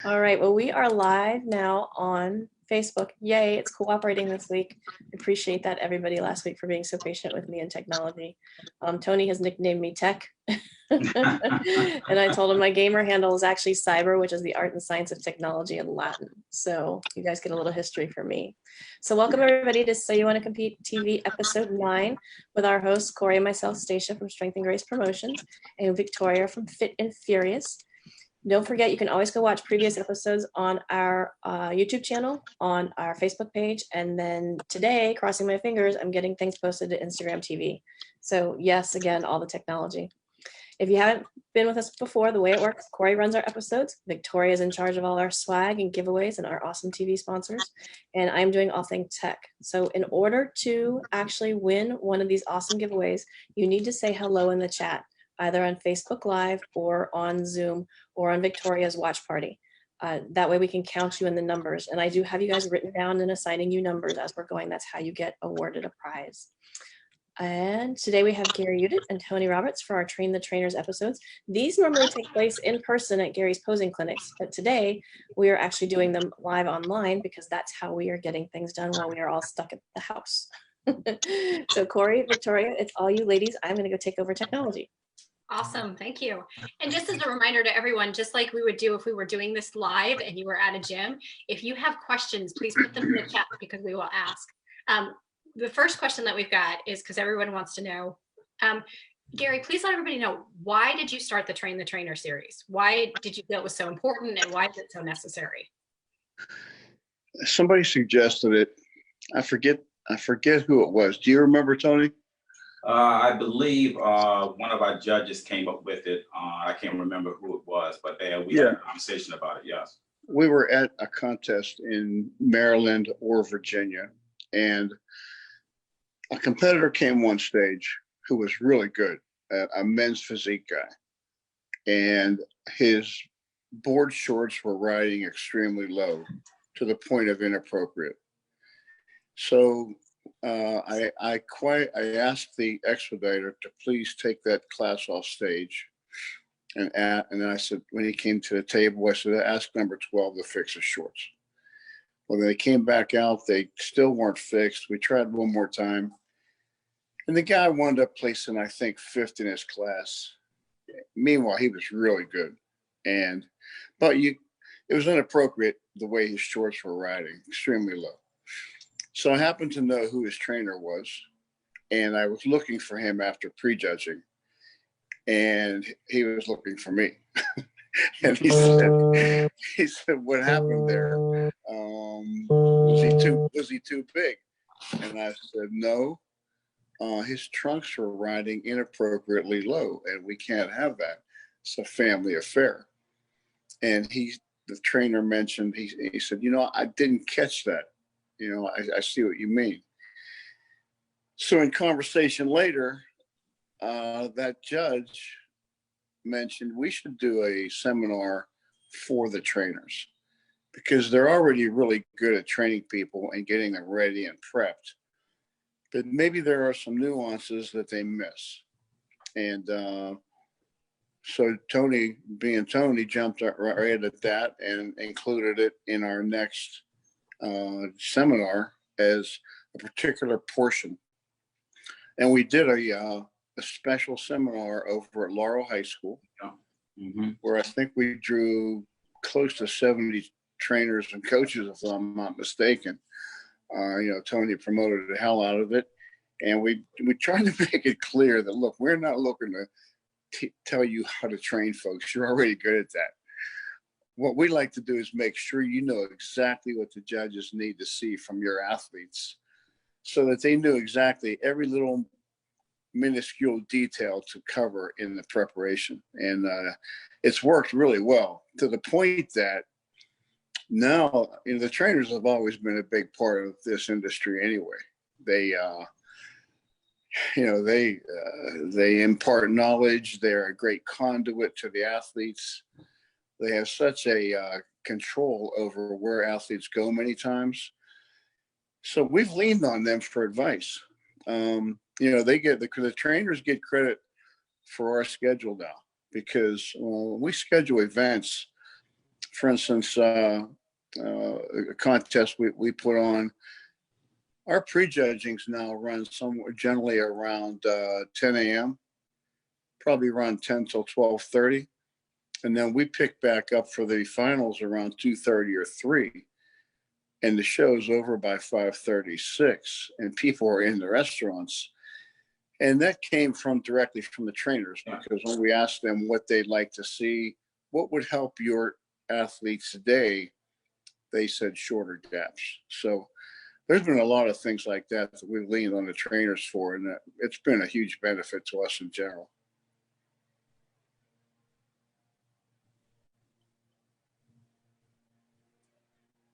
All right, well, we are live now on Facebook. Yay, it's cooperating this week. I appreciate that, everybody, last week for being so patient with me in technology. Tony has nicknamed me Tech. And I told him my gamer handle is actually Cyber, which is the art and science of technology in Latin. So you guys get a little history from me. So welcome, everybody, to So You Want to Compete TV episode 9 with our hosts, Corey and myself, Stacia from Strength and Grace Promotions, and Victoria from Fit and Furious. Don't forget, you can always go watch previous episodes on our YouTube channel, on our Facebook page, and then today, crossing my fingers, I'm getting things posted to Instagram TV. So yes, again, all the technology. If you haven't been with us before, the way it works, Corey runs our episodes, Victoria is in charge of all our swag and giveaways and our awesome TV sponsors, and I'm doing all things tech. So in order to actually win one of these awesome giveaways, you need to say hello in the chat, either on Facebook Live or on Zoom or on Victoria's watch party. That way we can count you in the numbers. And I do have you guys written down and assigning you numbers as we're going. That's how you get awarded a prize. And today we have Gary Udit and Tony Roberts for our Train the Trainers episodes. These normally take place in person at Gary's posing clinics, but today we are actually doing them live online because that's how we are getting things done while we are all stuck at the house. So Corey, Victoria, it's all you ladies. I'm gonna go take over technology. Awesome, thank you. And just as a reminder to everyone, just like we would do if we were doing this live and you were at a gym, if you have questions, please put them in the chat because we will ask. The first question that we've got is because everyone wants to know, Gary, please let everybody know, why did you start the Train the Trainer series? Why did you feel it was so important and why is it so necessary? Somebody suggested it. I forget who it was. Do you remember, Tony? I believe one of our judges came up with it. I can't remember who it was, but we had a conversation about it, yes. We were at a contest in Maryland or Virginia, and a competitor came on stage who was really good, a men's physique guy. And his board shorts were riding extremely low to the point of inappropriate. So I asked the expediter to please take that class off stage. And then I said, when he came to the table, I said, ask number 12 to fix his shorts. When they came back out, they still weren't fixed. We tried one more time. And the guy wound up placing, I think, 5th in his class. Meanwhile, he was really good. But it was inappropriate the way his shorts were riding, extremely low. So I happened to know who his trainer was, and I was looking for him after prejudging, and he was looking for me. And he said, what happened there? Was he too big? And I said, no, his trunks were riding inappropriately low, and we can't have that. It's a family affair. And the trainer mentioned, he said, I didn't catch that. I see what you mean. So in conversation later, that judge mentioned we should do a seminar for the trainers because they're already really good at training people and getting them ready and prepped. But maybe there are some nuances that they miss. And so Tony, being Tony, jumped right at that and included it in our next seminar as a particular portion. And we did a special seminar over at Laurel High School, where I think we drew close to 70 trainers and coaches, if I'm not mistaken. Tony promoted the hell out of it. And we tried to make it clear that, look, we're not looking to tell you how to train folks. You're already good at that. What we like to do is make sure you know exactly what the judges need to see from your athletes so that they knew exactly every little minuscule detail to cover in the preparation. And it's worked really well to the point that now, the trainers have always been a big part of this industry anyway. They impart knowledge. They're a great conduit to the athletes. They have such a control over where athletes go many times. So we've leaned on them for advice. They get the trainers get credit for our schedule now because we schedule events for instance, a contest we put on, our prejudgings now run somewhere generally around 10 a.m., probably around 10 till 12:30. And then we pick back up for the finals around 2:30 or 3. And the show's over by 5:36, and people are in the restaurants. And that came directly from the trainers, because when we asked them what they'd like to see, what would help your athletes today, they said shorter gaps. So there's been a lot of things like that that we've leaned on the trainers for, and it's been a huge benefit to us in general.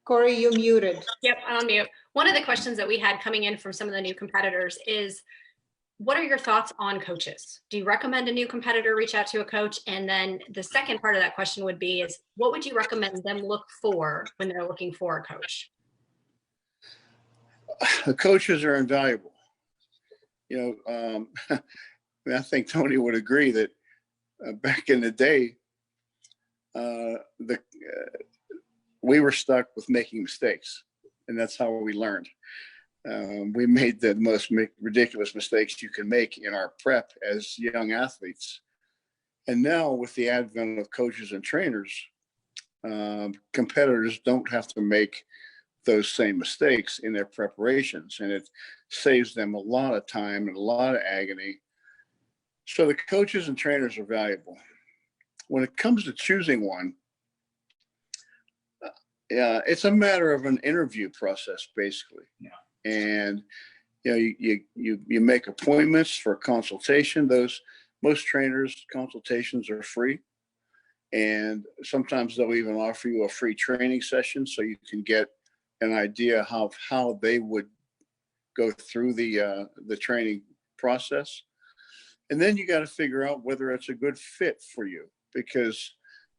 Corey, you're muted. Yep, I'm on mute. One of the questions that we had coming in from some of the new competitors is, what are your thoughts on coaches? Do you recommend a new competitor reach out to a coach? And then the second part of that question would be is, what would you recommend them look for when they're looking for a coach? The coaches are invaluable. You know, I think Tony would agree that back in the day, we were stuck with making mistakes, and that's how we learned. We made the most ridiculous mistakes you can make in our prep as young athletes. And now with the advent of coaches and trainers, competitors don't have to make those same mistakes in their preparations, and it saves them a lot of time and a lot of agony. So the coaches and trainers are valuable. When it comes to choosing one, it's a matter of an interview process, basically. Yeah. And you make appointments for consultation. Most trainers' consultations are free, and sometimes they'll even offer you a free training session so you can get an idea how they would go through the training process. And then you got to figure out whether it's a good fit for you, because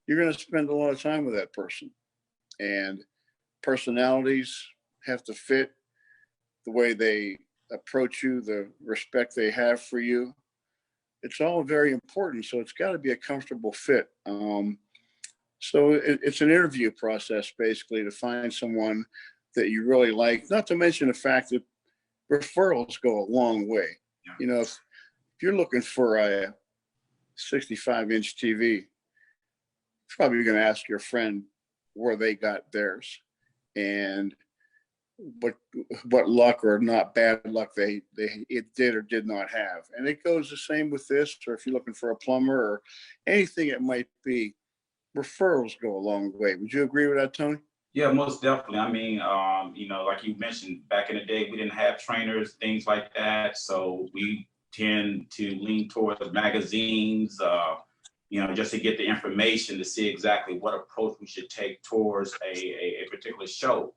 you're going to spend a lot of time with that person, and personalities have to fit, the way they approach you, the respect they have for you. It's all very important. So it's got to be a comfortable fit. So it's an interview process, basically, to find someone that you really like, not to mention the fact that referrals go a long way. Yeah. You know, if you're looking for a 65-inch TV, you're probably going to ask your friend where they got theirs, and what luck or not bad luck it did or did not have. And it goes the same with this, or if you're looking for a plumber or anything it might be, referrals go a long way. Would you agree with that, Tony? Yeah, most definitely. I mean, like you mentioned, back in the day, we didn't have trainers, things like that. So we tend to lean towards magazines, just to get the information to see exactly what approach we should take towards a particular show.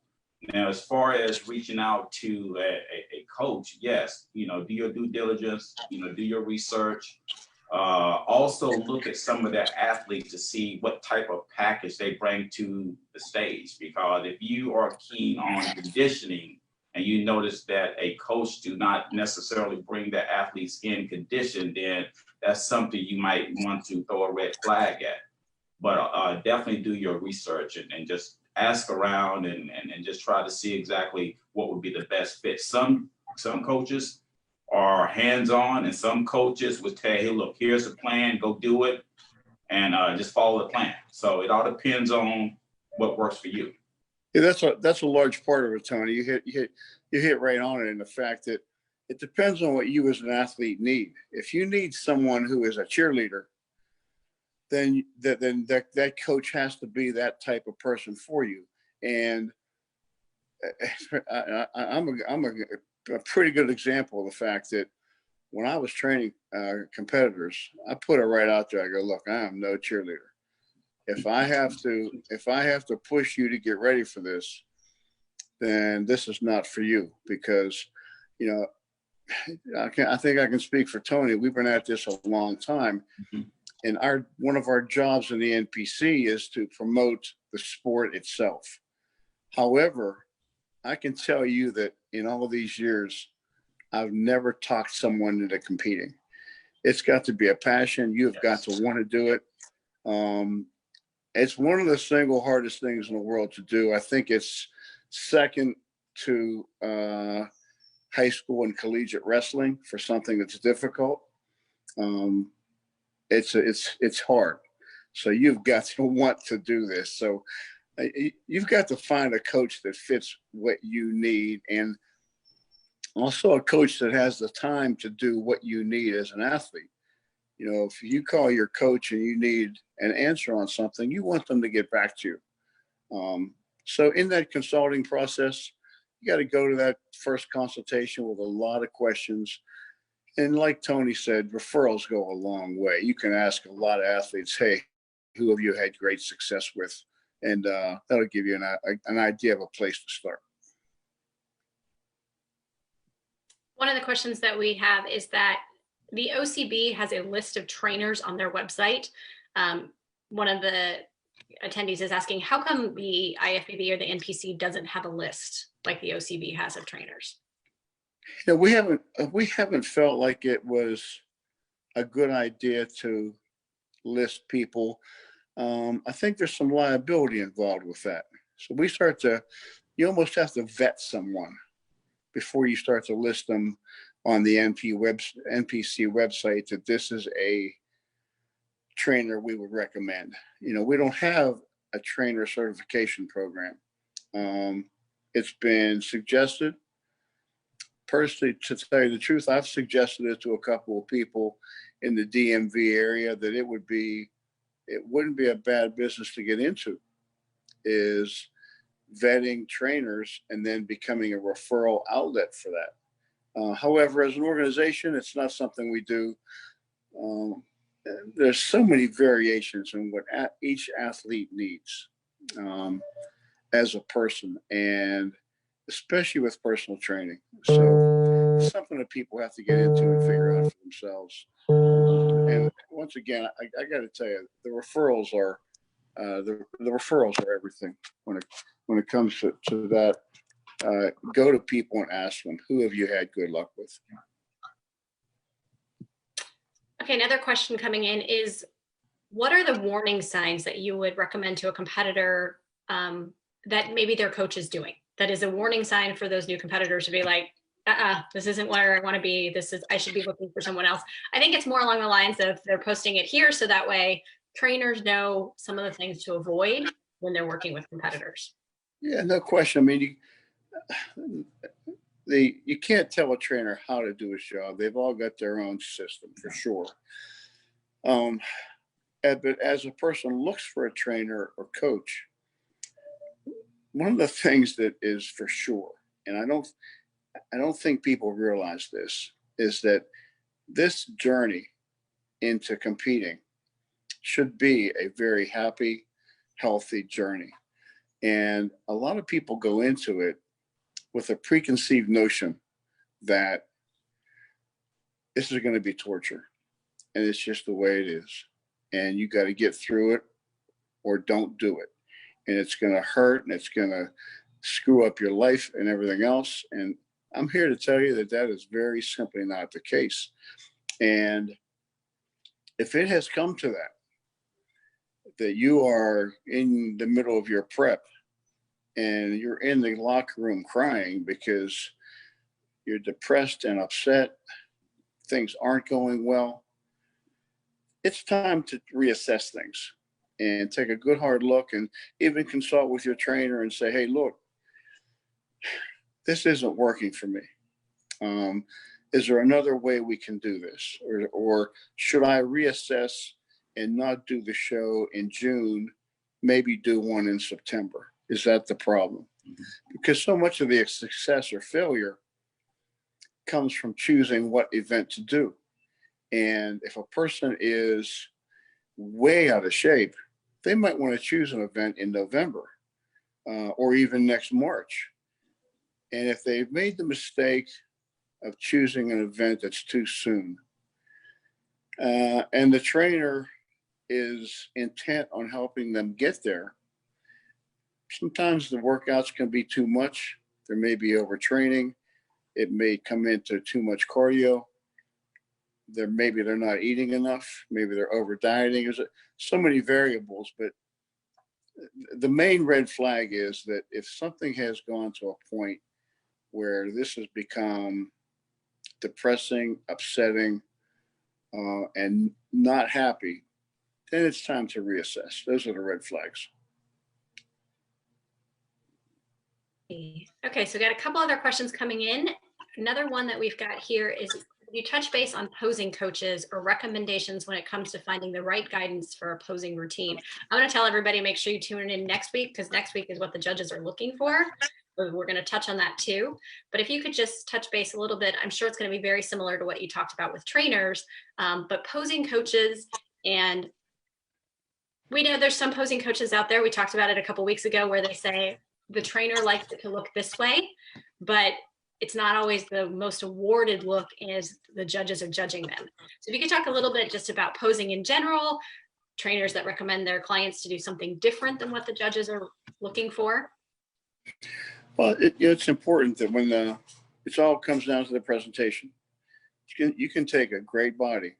Now, as far as reaching out to a coach, yes, do your due diligence, do your research. Also look at some of their athletes to see what type of package they bring to the stage. Because if you are keen on conditioning and you notice that a coach do not necessarily bring their athletes in condition, then that's something you might want to throw a red flag at. But definitely do your research and just ask around and just try to see exactly what would be the best fit. Some coaches are hands-on, and some coaches would tell you, hey, look, here's the plan, go do it, and just follow the plan. So it all depends on what works for you. Yeah, that's a large part of it, Tony. You hit right on it, in the fact that it depends on what you as an athlete need. If you need someone who is a cheerleader, then that coach has to be that type of person for you. And I'm a pretty good example of the fact that when I was training competitors, I put it right out there. I go, look, I am no cheerleader. If I have to push you to get ready for this, then this is not for you, because, I think I can speak for Tony. We've been at this a long time. Mm-hmm. And one of our jobs in the NPC is to promote the sport itself. However, I can tell you that in all of these years, I've never talked someone into competing. It's got to be a passion. You've got to want to do it. It's one of the single hardest things in the world to do. I think it's second to high school and collegiate wrestling for something that's difficult. It's hard. So you've got to want to do this. So you've got to find a coach that fits what you need, and also a coach that has the time to do what you need as an athlete. You know, if you call your coach and you need an answer on something, you want them to get back to you. So in that consulting process, you got to go to that first consultation with a lot of questions. And like Tony said, referrals go a long way. You can ask a lot of athletes, hey, who have you had great success with? And that'll give you an idea of a place to start. One of the questions that we have is that the OCB has a list of trainers on their website. One of the attendees is asking, how come the IFBB or the NPC doesn't have a list like the OCB has of trainers? You know, we haven't felt like it was a good idea to list people. I think there's some liability involved with that. So you almost have to vet someone before you start to list them on the NPC website that this is a trainer we would recommend. You know, we don't have a trainer certification program. It's been suggested. Personally, to tell you the truth, I've suggested it to a couple of people in the DMV area that it wouldn't be a bad business to get into, is vetting trainers and then becoming a referral outlet for that. However, as an organization, it's not something we do. There's so many variations in what each athlete needs as a person, and especially with personal training. So it's something that people have to get into and figure out for themselves. And once again, I got to tell you, the referrals are everything when it comes to that. Go to people and ask them, who have you had good luck with? Okay, another question coming in is, what are the warning signs that you would recommend to a competitor that maybe their coach is doing? That is a warning sign for those new competitors to be like, this isn't where I want to be. I should be looking for someone else. I think it's more along the lines of they're posting it here so that way trainers know some of the things to avoid when they're working with competitors. Yeah, no question. I mean, you can't tell a trainer how to do his job. They've all got their own system for sure. But as a person looks for a trainer or coach, one of the things that is for sure, and I don't think people realize this, is that this journey into competing should be a very happy, healthy journey. And a lot of people go into it with a preconceived notion that this is going to be torture and it's just the way it is. And you got to get through it or don't do it. And it's going to hurt and it's going to screw up your life and everything else. And I'm here to tell you that is very simply not the case. And if it has come to that you are in the middle of your prep and you're in the locker room crying because you're depressed and upset, things aren't going well, it's time to reassess things and take a good hard look and even consult with your trainer and say, hey, look, this isn't working for me. Is there another way we can do this? Or should I reassess and not do the show in June, maybe do one in September? Is that the problem? Because so much of the success or failure comes from choosing what event to do. And if a person is way out of shape, they might want to choose an event in November or even next March. And if they've made the mistake of choosing an event that's too soon, and the trainer is intent on helping them get there, sometimes the workouts can be too much. There may be overtraining. It may come into too much cardio. Maybe they're not eating enough. Maybe they're over dieting. There's so many variables, but the main red flag is that if something has gone to a point where this has become depressing, upsetting, and not happy, then it's time to reassess. Those are the red flags. Okay, so we got a couple other questions coming in. Another one that we've got here is, you touch base on posing coaches or recommendations when it comes to finding the right guidance for a posing routine. I'm going to tell everybody, make sure you tune in next week, because next week is what the judges are looking for. We're going to touch on that too. But if you could just touch base a little bit, I'm sure it's going to be very similar to what you talked about with trainers, but posing coaches. And we know there's some posing coaches out there. We talked about it a couple weeks ago where they say the trainer likes it to look this way, but it's not always the most awarded look as the judges are judging them. So if you could talk a little bit just about posing in general, trainers that recommend their clients to do something different than what the judges are looking for. Well, it's important that when it all comes down to the presentation, you can take a great body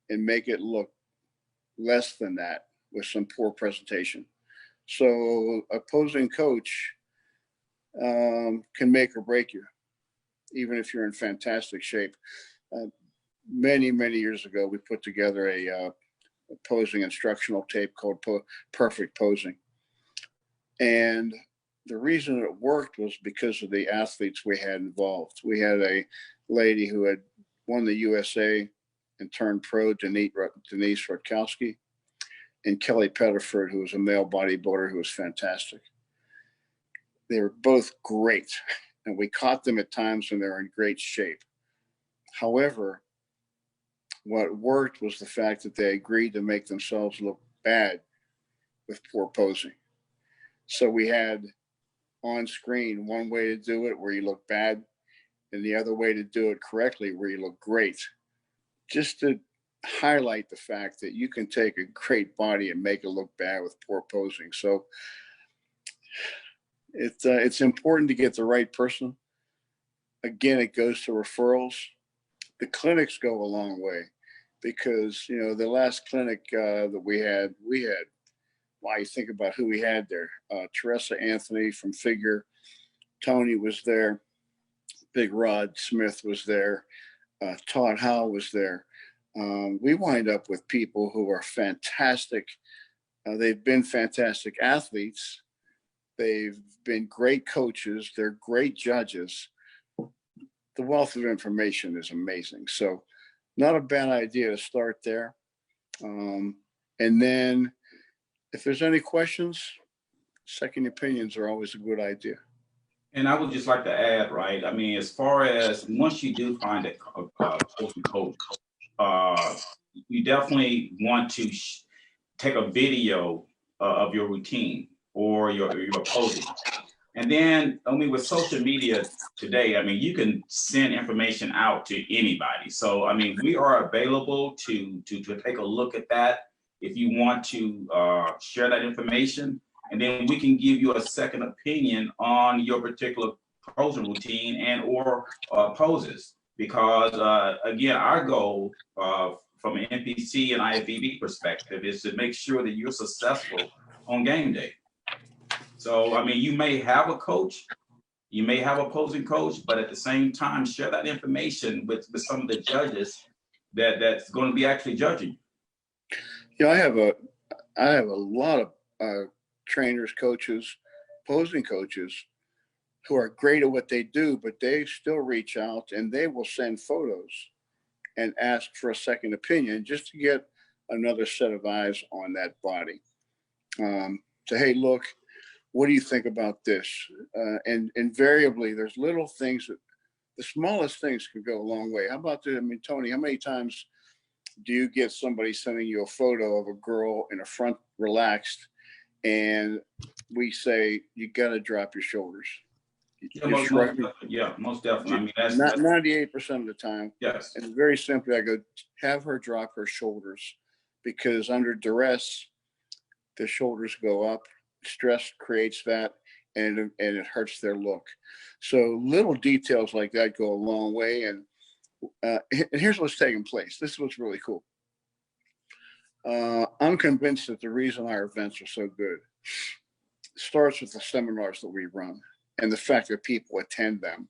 and make it look less than that with some poor presentation. So a posing coach can make or break you, even if you're in fantastic shape. Many years ago, we put together a posing instructional tape called Perfect Posing. And the reason it worked was because of the athletes we had involved. We had a lady who had won the USA and turned pro, Denise Rutkowski, and Kelly Pettiford, who was a male bodybuilder who was fantastic. They were both great, and we caught them at times when they were in great shape. However, what worked was the fact that they agreed to make themselves look bad with poor posing. So we had on screen one way to do it where you look bad, and the other way to do it correctly where you look great, just to highlight the fact that you can take a great body and make it look bad with poor posing. So it's important to get the right person. Again, it goes to referrals. The clinics go a long way, because the last clinic that we had, wow, you think about who we had there. Teresa Anthony from Figure, Tony was there, Big Rod Smith was there, Todd Howe was there. We wind up with people who are fantastic. They've been fantastic athletes. They've been great coaches. They're great judges. The wealth of information is amazing. So not a bad idea to start there. And then if there's any questions, second opinions are always a good idea. And I would just like to add, right? I mean, as far as once you do find a coaching coach, you definitely want to take a video of your routine or your posing. And then, I mean, with social media today, I mean, you can send information out to anybody. So, I mean, we are available to take a look at that if you want to share that information. And then we can give you a second opinion on your particular posing routine and or poses. Because, again, our goal from an NPC and IFBB perspective is to make sure that you're successful on game day. So, I mean, you may have a coach, you may have a posing coach, but at the same time, share that information with some of the judges that's going to be actually judging. I have a lot of trainers, coaches, posing coaches who are great at what they do, but they still reach out and they will send photos and ask for a second opinion just to get another set of eyes on that body. So, hey, look, what do you think about this? And invariably, there's little things that the smallest things can go a long way. How about this? I mean, Tony, how many times do you get somebody sending you a photo of a girl in a front relaxed, and we say, you got to drop your shoulders? Yeah, most definitely. I mean, that's 98% of the time. Yes. And very simply, I go, have her drop her shoulders, because under duress, the shoulders go up. Stress creates that, and it hurts their look. So little details like that go a long way. And here's what's taking place. This is what's really cool. I'm convinced that the reason our events are so good starts with the seminars that we run and the fact that people attend them.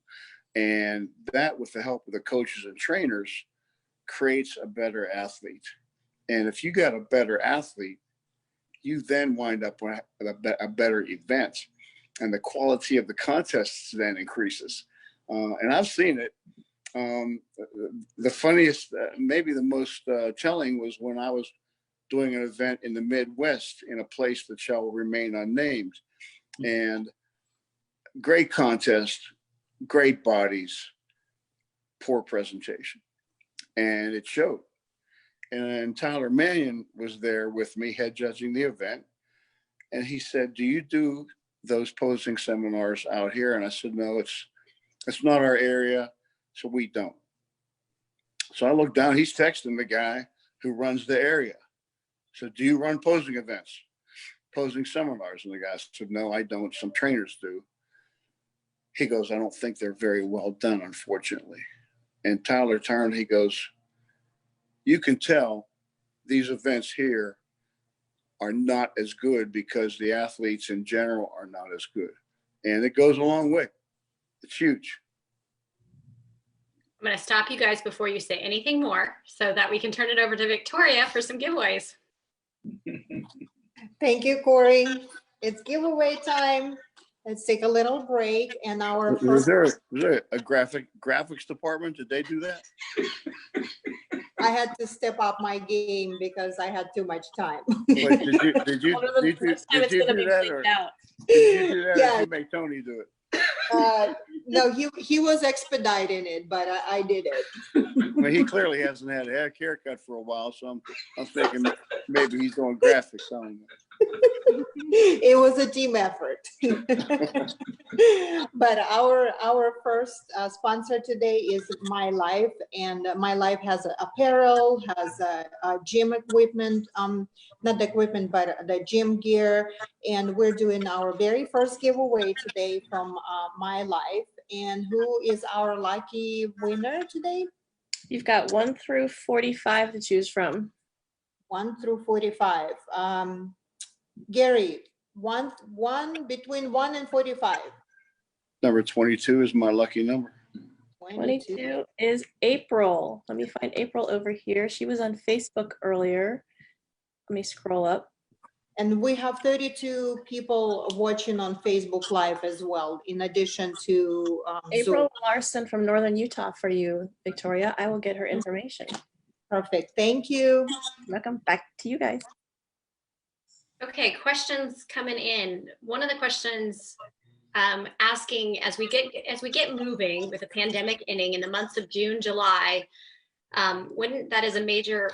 And that, with the help of the coaches and trainers, creates a better athlete. And if you got a better athlete, you then wind up with a better event, and the quality of the contests then increases. And I've seen it. The funniest, maybe the most telling, was when I was doing an event in the Midwest in a place that shall remain unnamed. And great contest, great bodies, poor presentation. And it showed. And Tyler Mannion was there with me, head judging the event. And he said, "Do you do those posing seminars out here?" And I said, "No, it's not our area, so we don't." So I looked down, he's texting the guy who runs the area. So, "Do you run posing events, posing seminars?" And the guy said, "No, I don't. Some trainers do." He goes, "I don't think they're very well done, unfortunately." And Tyler turned, he goes, "You can tell these events here are not as good because the athletes in general are not as good." And it goes a long way. It's huge. I'm going to stop you guys before you say anything more so that we can turn it over to Victoria for some giveaways. Thank you, Corey. It's giveaway time. Let's take a little break. And our Was first, there a graphics department? Did they do that? I had to step up my game because I had too much time. But did you One of the do first time it's gonna be that, bleeped or out. did you do that, or Yeah. did you make Tony do it? No, he was expediting it, but I did it. Well, he clearly hasn't had a haircut for a while, so I'm thinking maybe he's doing graphics on it. It was a team effort. But our first sponsor today is My Life, and My Life has apparel, has gym equipment, not the equipment, but the gym gear. And we're doing our very first giveaway today from My Life. And who is our lucky winner today? You've got 1 through 45 to choose from. 1 through 45. Gary, one between 1 and 45. Number 22 is my lucky number. 22 is April. Let me find April over here. She was on Facebook earlier. Let me scroll up. And we have 32 people watching on Facebook Live as well, in addition to April Zoom. Larson from Northern Utah for you, Victoria. I will get her information. Perfect. Thank you. Welcome back to you guys. Okay, questions coming in. One of the questions asking, as we get moving with the pandemic ending in the months of June, July, when that is a major,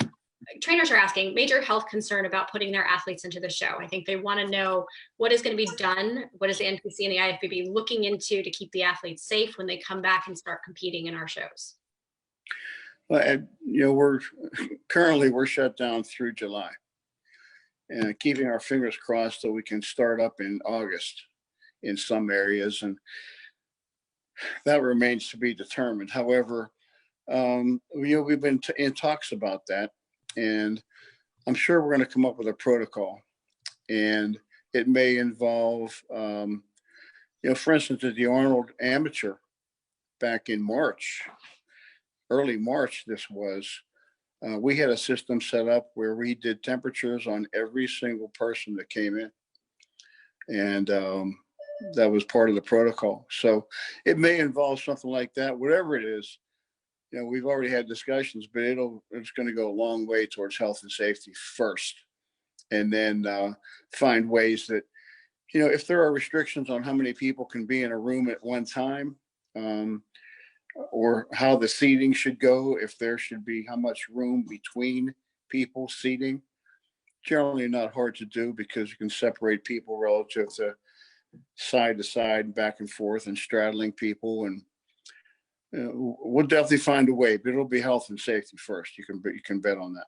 trainers are asking, major health concern about putting their athletes into the show. I think they want to know what is going to be done, what is the NPC and the IFBB looking into to keep the athletes safe when they come back and start competing in our shows. Well, and, you know, we're currently shut down through July, and keeping our fingers crossed so we can start up in August in some areas, and that remains to be determined. However, we've been in talks about that, and I'm sure we're going to come up with a protocol, and it may involve, for instance, at the Arnold Amateur back in March, early March, this was, we had a system set up where we did temperatures on every single person that came in. And that was part of the protocol. So it may involve something like that, whatever it is. You know, we've already had discussions, but it's going to go a long way towards health and safety first. And then find ways that, you know, if there are restrictions on how many people can be in a room at one time, or how the seating should go, if there should be how much room between people seating. Generally not hard to do because you can separate people relative to side, back and forth, and straddling people. And we'll definitely find a way, but it'll be health and safety first. You can bet on that.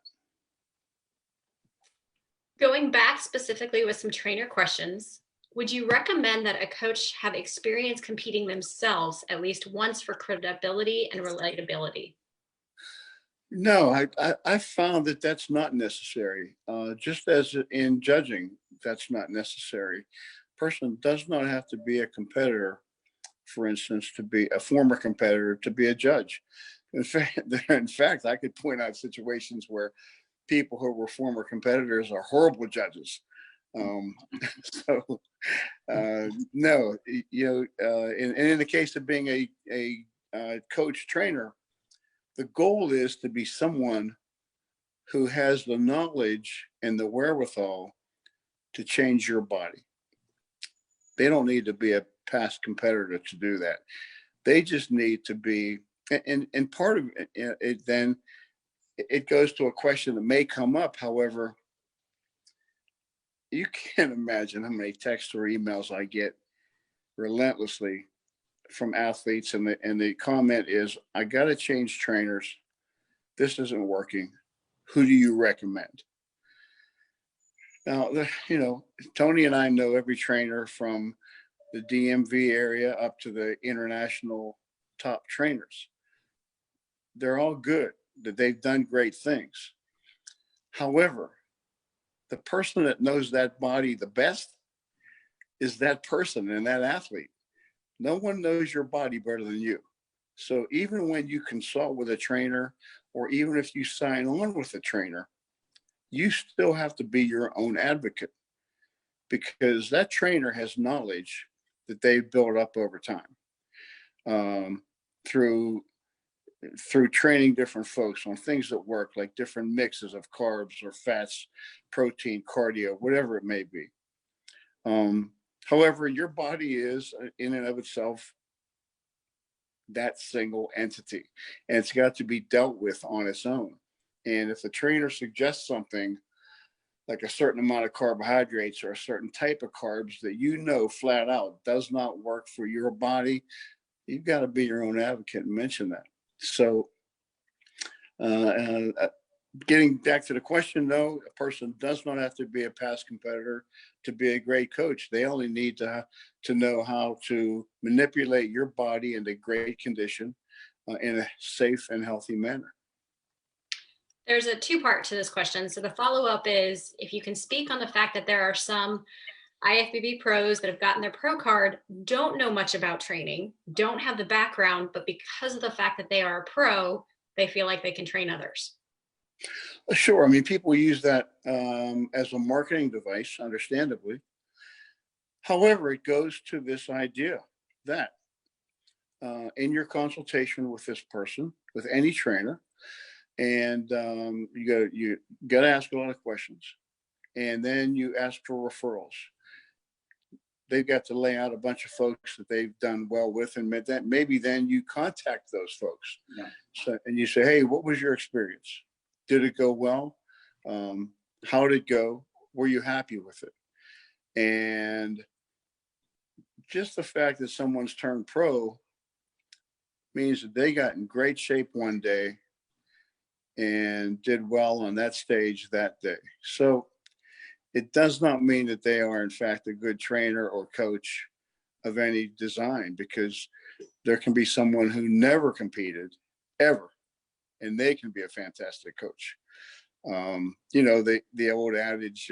Going back specifically with some trainer questions, would you recommend that a coach have experience competing themselves at least once for credibility and relatability? No, I found that that's not necessary. Just as in judging, that's not necessary. Person does not have to be a competitor, for instance, to be a former competitor, to be a judge. In fact, I could point out situations where people who were former competitors are horrible judges. So no, and in the case of being a coach trainer, the goal is to be someone who has the knowledge and the wherewithal to change your body. They don't need to be a past competitor to do that. They just need to be, and part of it then, it goes to a question that may come up. However, you can't imagine how many texts or emails I get relentlessly from athletes, and the comment is, I got to change trainers. This isn't working. Who do you recommend? Now, Tony and I know every trainer from the DMV area up to the international top trainers. They're all good, that they've done great things. However, the person that knows that body the best is that person and that athlete. No one knows your body better than you. So even when you consult with a trainer, or even if you sign on with a trainer, you still have to be your own advocate, because that trainer has knowledge that they've built up over time through training different folks on things that work, like different mixes of carbs or fats, protein, cardio, whatever it may be. However, your body is in and of itself that single entity, and it's got to be dealt with on its own. And if the trainer suggests something like a certain amount of carbohydrates or a certain type of carbs that flat out does not work for your body, you've got to be your own advocate and mention that. So getting back to the question, though, a person does not have to be a past competitor to be a great coach. They only need to know how to manipulate your body into great condition in a safe and healthy manner. There's a two-part to this question. So the follow-up is, if you can speak on the fact that there are some IFBB pros that have gotten their pro card, don't know much about training, don't have the background, but because of the fact that they are a pro, they feel like they can train others. Sure. I mean, people use that as a marketing device, understandably. However, it goes to this idea that in your consultation with this person, with any trainer, and you got to ask a lot of questions, and then you ask for referrals. They've got to lay out a bunch of folks that they've done well with, and maybe then you contact those folks. Yeah. So, and you say, hey, what was your experience? Did it go well? How did it go? Were you happy with it? And just the fact that someone's turned pro means that they got in great shape one day and did well on that stage that day. So it does not mean that they are, in fact, a good trainer or coach of any design, because there can be someone who never competed ever, and they can be a fantastic coach. The old adage,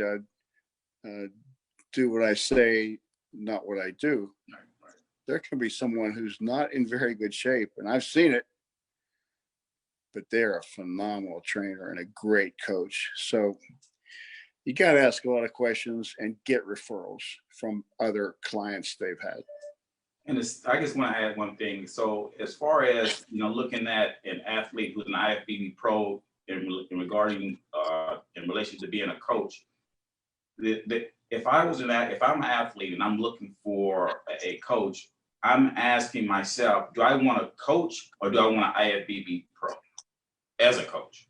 do what I say, not what I do. There can be someone who's not in very good shape, and I've seen it, but they're a phenomenal trainer and a great coach. So you got to ask a lot of questions and get referrals from other clients they've had. And I just want to add one thing. So as far as, looking at an athlete who's an IFBB pro in relation to being a coach, if I'm an athlete and I'm looking for a coach, I'm asking myself, do I want a coach or do I want an IFBB pro as a coach?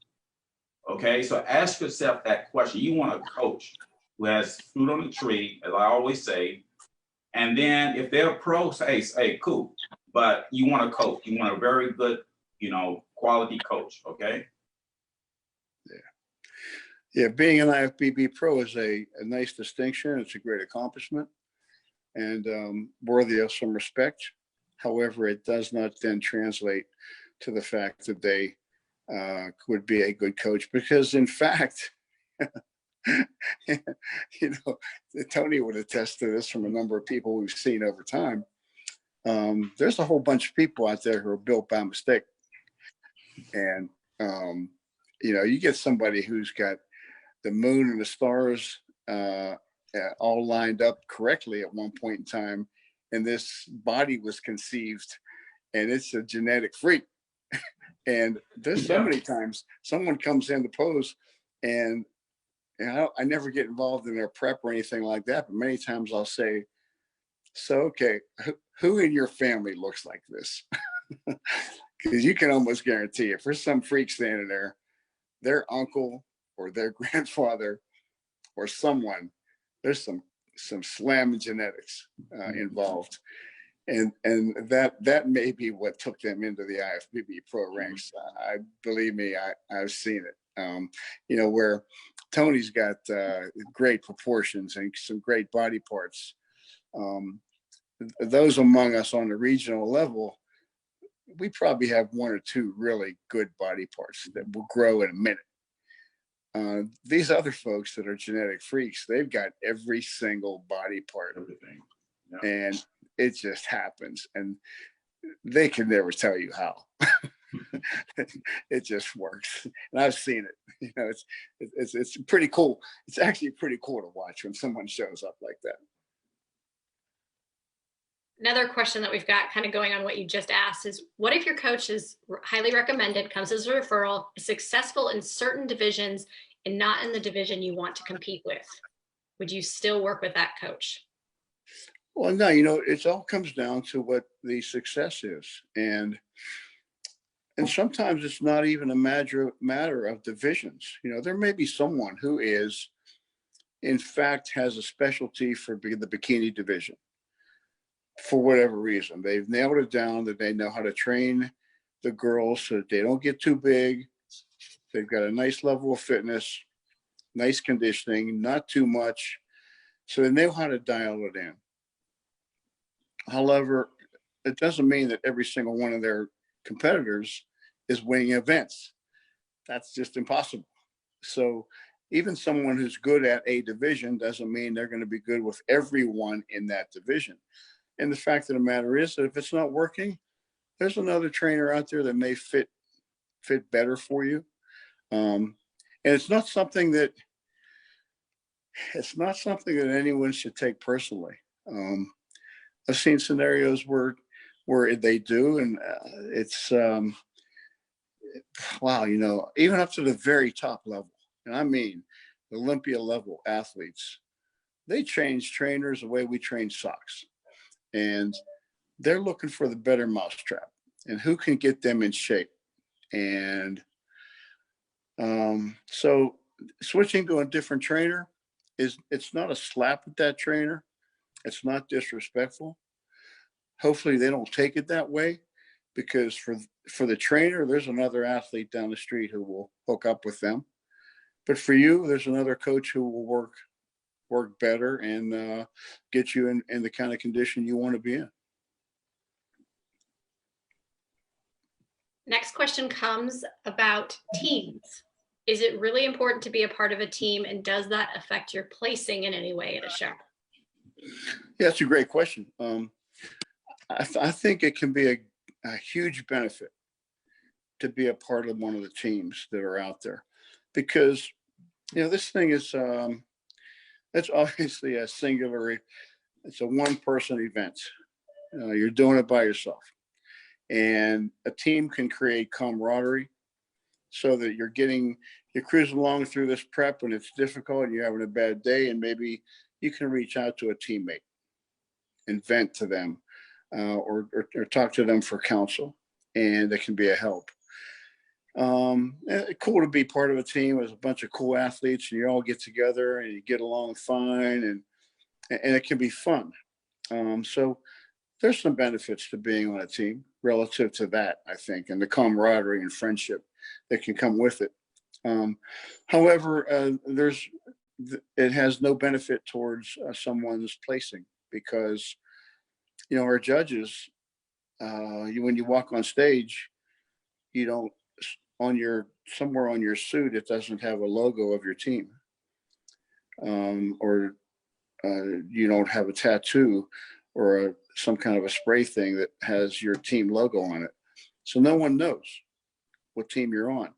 Okay, so ask yourself that question. You want a coach who has fruit on the tree, as I always say. And then if they're a pro, say, hey, cool. But you want a coach. You want a very good, quality coach, okay? Yeah, being an IFBB pro is a nice distinction. It's a great accomplishment and worthy of some respect. However, it does not then translate to the fact that they would be a good coach, because in fact, You know, Tony would attest to this from a number of people we've seen over time. There's a whole bunch of people out there who are built by mistake. And, you know, you get somebody who's got the moon and the stars all lined up correctly at one point in time, and this body was conceived, and it's a genetic freak. And there's so many times someone comes in to pose, and I never get involved in their prep or anything like that, but many times I'll say, so, okay, who in your family looks like this? Because you can almost guarantee if there's some freak standing there, their uncle or their grandfather or someone, there's some slam genetics involved. And that may be what took them into the IFBB pro ranks. Believe me, I've seen it. You know, where Tony's got great proportions and some great body parts. Those among us on the regional level, we probably have one or two really good body parts that will grow in a minute. These other folks that are genetic freaks, they've got every single body part, Everything. Yeah. and it just happens, and they can never tell you how. It just works, and I've seen it. You know, it's pretty cool. It's actually pretty cool to watch when someone shows up like that. Another question that we've got kind of going on what you just asked is, what if your coach is highly recommended, comes as a referral, is successful in certain divisions and not in the division you want to compete with? Would you still work with that coach? Well, no, you know, it all comes down to what the success is. And sometimes it's not even a matter of divisions. You know, there may be someone who is, in fact, has a specialty for the bikini division. For whatever reason, they've nailed it down that they know how to train the girls so that they don't get too big. They've got a nice level of fitness, nice conditioning, not too much. So they know how to dial it in. However, it doesn't mean that every single one of their competitors is winning events. That's just impossible. So even someone who's good at a division doesn't mean they're going to be good with everyone in that division. And the fact of the matter is that if it's not working, there's another trainer out there that may fit better for you. And it's not something that anyone should take personally. I've seen scenarios where they do, and it's wow, you know, even up to the very top level, and I mean Olympia level athletes, they change trainers the way we train socks. And they're looking for the better mousetrap and who can get them in shape. And so switching to a different trainer it's not a slap at that trainer. It's not disrespectful. Hopefully they don't take it that way, because for the trainer, there's another athlete down the street who will hook up with them. But for you, there's another coach who will work better and get you in the kind of condition you want to be in. Next question comes about teams. Is it really important to be a part of a team, and does that affect your placing in any way at a show? Yeah, that's a great question. I think it can be a huge benefit to be a part of one of the teams that are out there, because, you know, this thing is, it's obviously a singular, it's a one-person event. You're doing it by yourself. And a team can create camaraderie so that you're cruising along through this prep and it's difficult and you're having a bad day, and maybe you can reach out to a teammate and vent to them or talk to them for counsel, and it can be a help. Cool to be part of a team with a bunch of cool athletes, and you all get together and you get along fine, and it can be fun. So there's some benefits to being on a team relative to that, I think, and the camaraderie and friendship that can come with it. However, it has no benefit towards someone's placing, because, you know, our judges, when you walk on stage, you don't, somewhere on your suit, it doesn't have a logo of your team. or you don't have a tattoo or some kind of a spray thing that has your team logo on it. So no one knows what team you're on.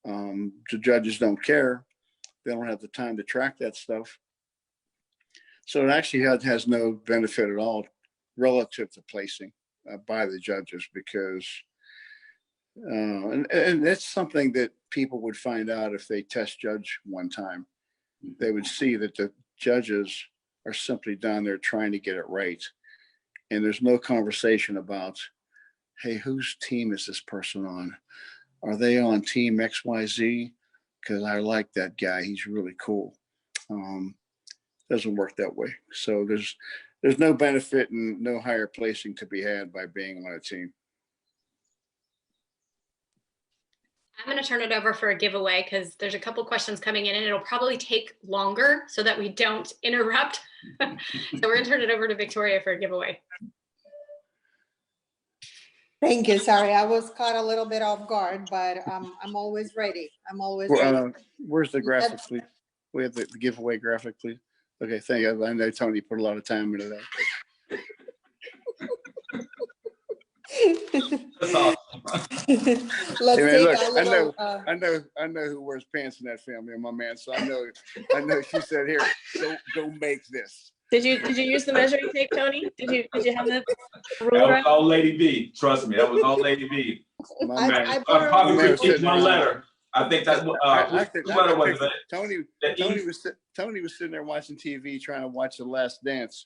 The judges don't care. They don't have the time to track that stuff. So it actually has no benefit at all relative to placing by the judges, because and that's something that people would find out if they test judge one time. They would see that the judges are simply down there trying to get it right. And there's no conversation about, hey, whose team is this person on? Are they on team XYZ? Because I like that guy. He's really cool. Doesn't work that way. So there's no benefit and no higher placing to be had by being on a team. I'm going to turn it over for a giveaway because there's a couple questions coming in and it'll probably take longer so that we don't interrupt. So we're going to turn it over to Victoria for a giveaway. Thank you. Sorry, I was caught a little bit off guard, but I'm always ready. I'm always ready. Where's the graphic, please? We have the giveaway graphic, please. Okay, thank you. I know Tony put a lot of time into that. That's awesome. Let's Hey, man, take look, a little. I know who wears pants in that family, my man. So I know. She said, "Here, go make this." Did you use the measuring tape, Tony? Did you have the That ruler? was all Lady B. Trust me, that was all Lady B. My man. I probably critiqued my letter. I think that's what. Whose letter was it? Tony was sitting there watching TV, trying to watch The Last Dance,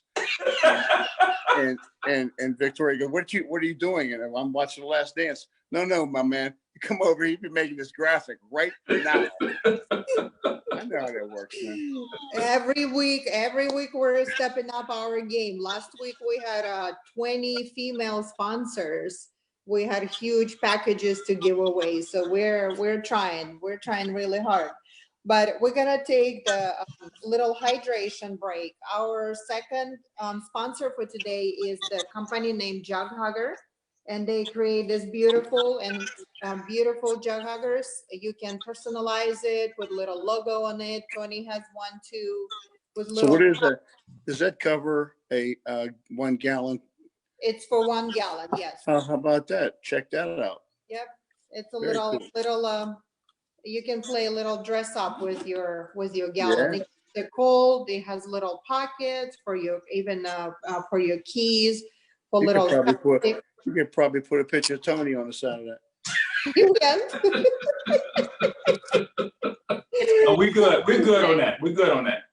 and Victoria goes, "What are you doing?" And I'm watching The Last Dance. No, my man, come over. You've been making this graphic right now. I know how that works, man. Every week we're stepping up our game. Last week we had 20 female sponsors. We had huge packages to give away. So we're trying really hard. But we're gonna take the little hydration break. Our second sponsor for today is the company named Jug Hugger, and they create this beautiful jug huggers. You can personalize it with little logo on it. Tony has one too. With little. So what is that? Does that cover a 1 gallon? It's for 1 gallon, yes. How about that? Check that out. Yep, it's a Very little. You can play a little dress up with your gallon. Yeah. It's cold. It has little pockets for your for your keys. For You little. could probably put a picture of Tony on the side of that. You can. Oh, we good. We're good on that. We're good on that.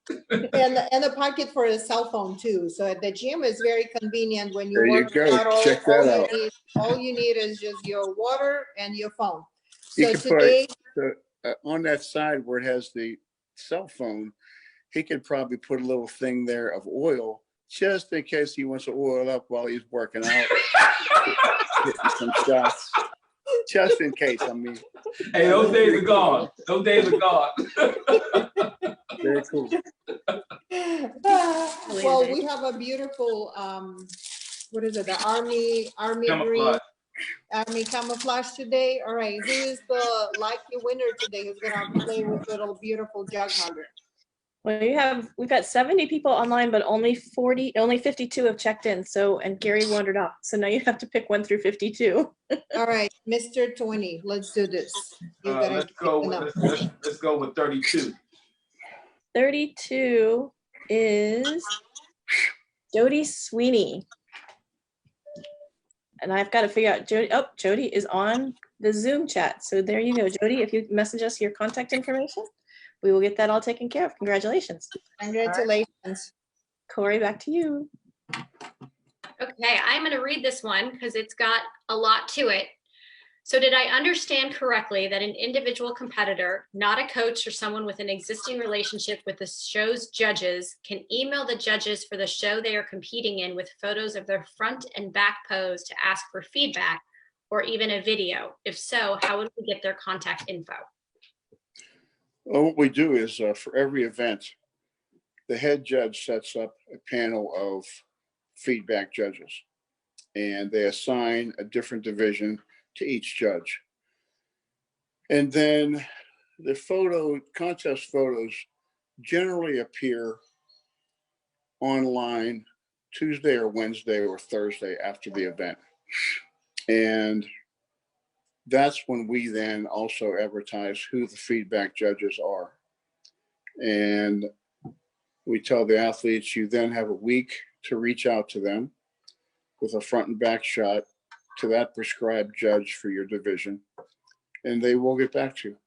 And a pocket for a cell phone too. So at the gym is very convenient when you There you work go. out. Check that out. All you need is just your water and your phone. You So could today, on that side where it has the cell phone, he could probably put a little thing there of oil, just in case he wants to oil up while he's working out. Getting some shots. Just in case, I mean. Hey, those days are gone. Those days are gone. Very cool. well, we have a beautiful, what is it? The army green, army camouflage today. All right, who is the lucky winner today? Who's gonna play with little beautiful jug hugger? Well, we've got 70 people online, but only 52 have checked in. So, and Gary wandered off. So now you have to pick 1 through 52. All right, Mr. 20, let's do this. Let's go with 32. 32 is Jody Sweeney. And I've got to figure out Jody. Oh, Jody is on the Zoom chat. So there you go, Jody. If you message us your contact information, we will get that all taken care of. Congratulations. Congratulations. Right. Corey, back to you. Okay, I'm going to read this one because it's got a lot to it. So did I understand correctly that an individual competitor, not a coach or someone with an existing relationship with the show's judges, can email the judges for the show they are competing in with photos of their front and back pose to ask for feedback or even a video? If so, how would we get their contact info? Well, what we do is for every event, the head judge sets up a panel of feedback judges, and they assign a different division to each judge. And then the contest photos generally appear online Tuesday or Wednesday or Thursday after the event. And that's when we then also advertise who the feedback judges are. And we tell the athletes, you then have a week to reach out to them with a front and back shot to that prescribed judge for your division, and they will get back to you.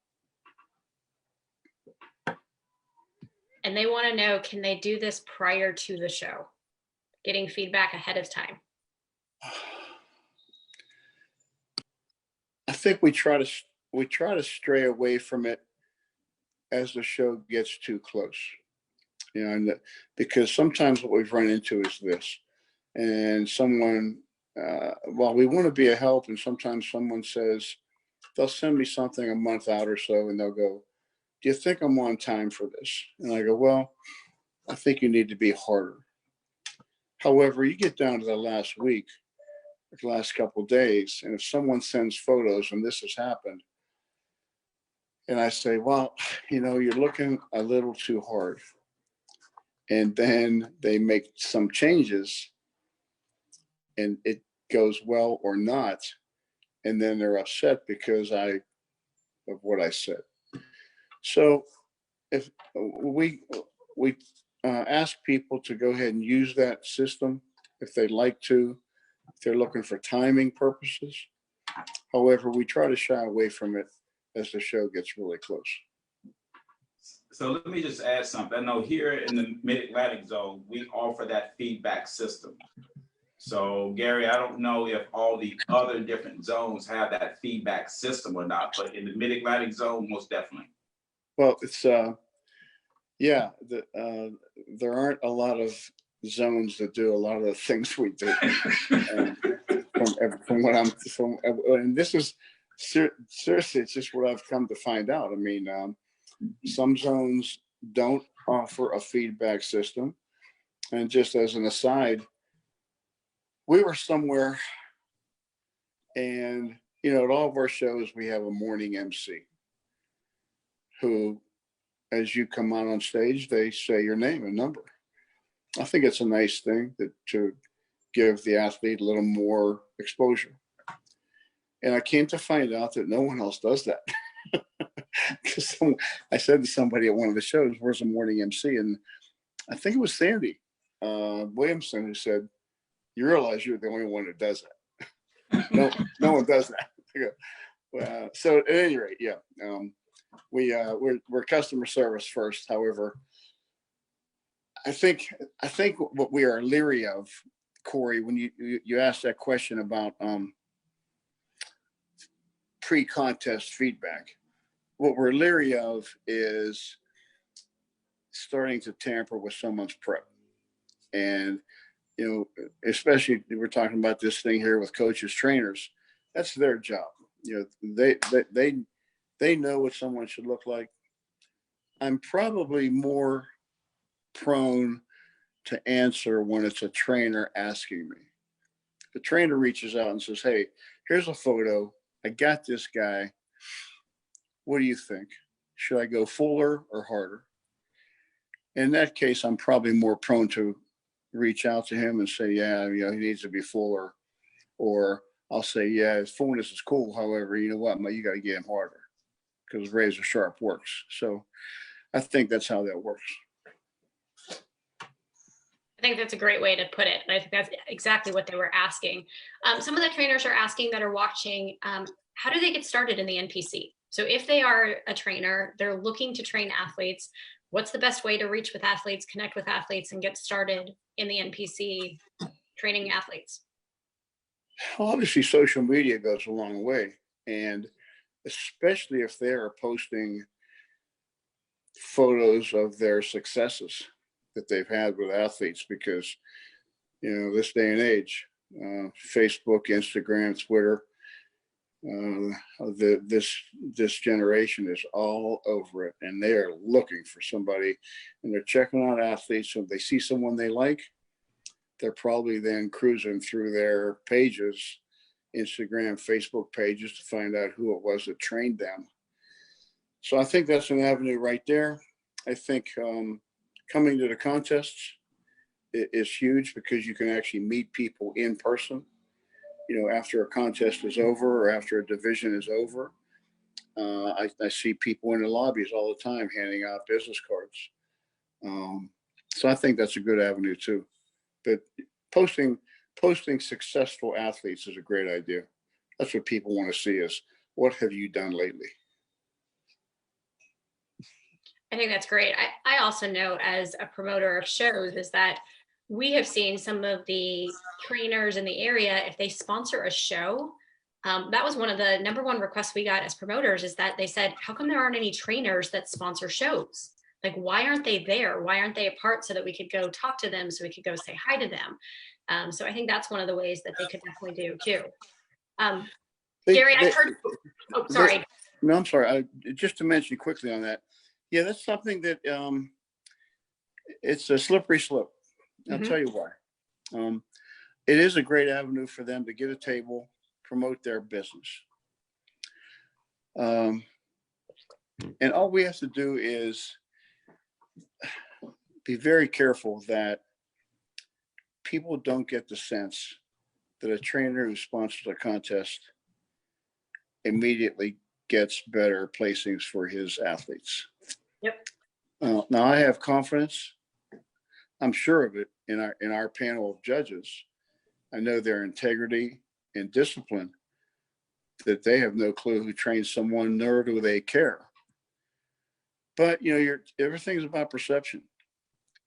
And they want to know, can they do this prior to the show? Getting feedback ahead of time. I think we try to stray away from it as the show gets too close. You know, and because sometimes what we've run into is this, and someone, well, we want to be a help, and sometimes someone says, they'll send me something a month out or so, and they'll go, do you think I'm on time for this? And I go, well, I think you need to be harder. However, you get down to the last week, the last couple of days, and if someone sends photos and this has happened, and I say, well, you know, you're looking a little too hard. And then they make some changes and it goes well or not. And then they're upset because of what I said. So if we ask people to go ahead and use that system if they'd like to, if they're looking for timing purposes. However, we try to shy away from it as the show gets really close. So let me just add something. I know here in the Mid-Atlantic zone, we offer that feedback system. So Gary, I don't know if all the other different zones have that feedback system or not, but in the Mid-Atlantic zone, most definitely. Well, it's, yeah, there aren't a lot of zones that do a lot of the things we do. From what and this is seriously, it's just what I've come to find out. I mean, some zones don't offer a feedback system. And just as an aside, we were somewhere and, you know, at all of our shows, we have a morning MC who, as you come out on stage, they say your name and number. I think it's a nice thing to give the athlete a little more exposure. And I came to find out that no one else does that. Because I said to somebody at one of the shows, where's the morning MC? And I think it was Sandy Williamson who said, you realize you're the only one that does that. No one does that. So at any rate, yeah, we're customer service first. However, I think what we are leery of, Corey, when you asked that question about pre-contest feedback, what we're leery of is starting to tamper with someone's prep. And, you know, especially we're talking about this thing here with coaches, trainers, that's their job. You know, they know what someone should look like. I'm probably more prone to answer when it's a trainer asking me. The trainer reaches out and says, hey, here's a photo. I got this guy. What do you think? Should I go fuller or harder? In that case, I'm probably more prone to reach out to him and say, yeah, you know, he needs to be fuller. Or I'll say, yeah, his fullness is cool. However, you know what, you got to get him harder because razor sharp works. So I think that's how that works. I think that's a great way to put it. And I think that's exactly what they were asking. Some of the trainers are asking that are watching, how do they get started in the NPC? So if they are a trainer, they're looking to train athletes, what's the best way to reach with athletes, connect with athletes, and get started in the NPC training athletes? Obviously, social media goes a long way. And especially if they're posting photos of their successes that they've had with athletes, because, you know, this day and age, Facebook, Instagram, Twitter, this generation is all over it, and they are looking for somebody, and they're checking out athletes. So if they see someone they like, they're probably then cruising through their pages, Instagram, Facebook pages, to find out who it was that trained them. So I think that's an avenue right there. I think coming to the contests is huge because you can actually meet people in person. You know, after a contest is over or after a division is over, I see people in the lobbies all the time handing out business cards. So I think that's a good avenue too. But posting successful athletes is a great idea. That's what people want to see is what have you done lately? I think that's great. I also know as a promoter of shows is that we have seen some of the trainers in the area, if they sponsor a show, that was one of the #1 requests we got as promoters is that they said, how come there aren't any trainers that sponsor shows? Like, why aren't they there? Why aren't they a part so that we could go talk to them, so we could go say hi to them? So I think that's one of the ways that they could definitely do too. Gary, I've heard, oh, sorry. No, I'm sorry. Just to mention quickly on that. Yeah, that's something that it's a slippery slope. I'll tell you why. It is a great avenue for them to get a table, promote their business. And all we have to do is be very careful that people don't get the sense that a trainer who sponsors a contest immediately gets better placings for his athletes. Yep. Now I have confidence, I'm sure of it, in our panel of judges. I know their integrity and discipline, that they have no clue who trains someone, nor do they care. But you know, everything's about perception,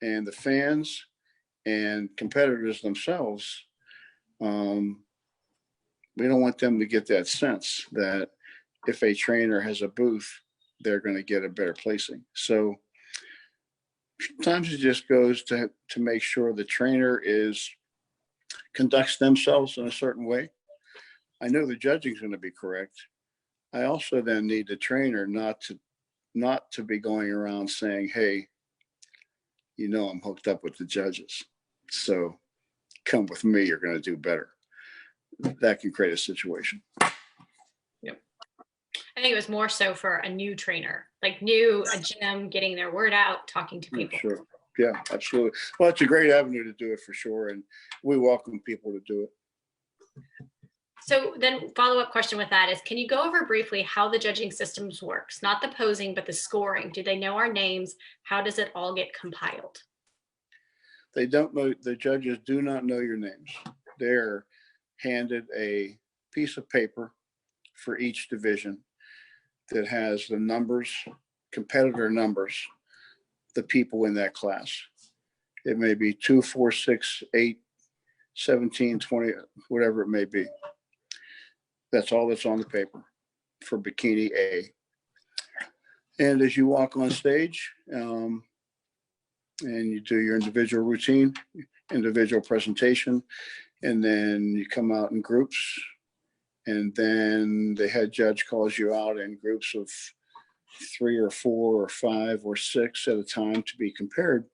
and the fans and competitors themselves. We don't want them to get that sense that if a trainer has a booth, they're going to get a better placing. So sometimes it just goes to make sure the trainer conducts themselves in a certain way. I know the judging is going to be correct. I also then need the trainer not to be going around saying, hey, you know, I'm hooked up with the judges, so come with me, you're going to do better. That can create a situation. Yep. I think it was more so for a new trainer, like a gym, getting their word out, talking to people. Sure. Yeah, absolutely. Well, it's a great avenue to do it for sure. And we welcome people to do it. So then follow-up question with that is, can you go over briefly how the judging systems works? Not the posing, but the scoring. Do they know our names? How does it all get compiled? They don't know, the judges do not know your names. They're handed a piece of paper for each division that has the numbers, competitor numbers, the people in that class. It may be 2, 4, 6, 8, 17, 20, whatever it may be. That's all that's on the paper for Bikini A. And as you walk on stage and you do your individual routine, individual presentation, and then you come out in groups, and then the head judge calls you out in groups of 3 or 4 or 5 or 6 at a time to be compared.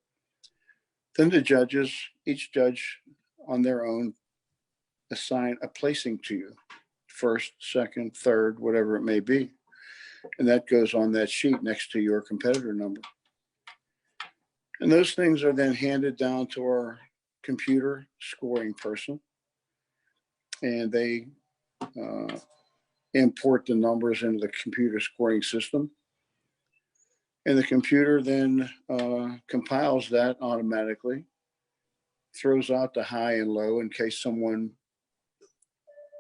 Then the judges, each judge on their own, assign a placing to you. First, second, third, whatever it may be. And that goes on that sheet next to your competitor number. And those things are then handed down to our computer scoring person. And they import the numbers into the computer scoring system. And the computer then compiles that automatically, throws out the high and low in case someone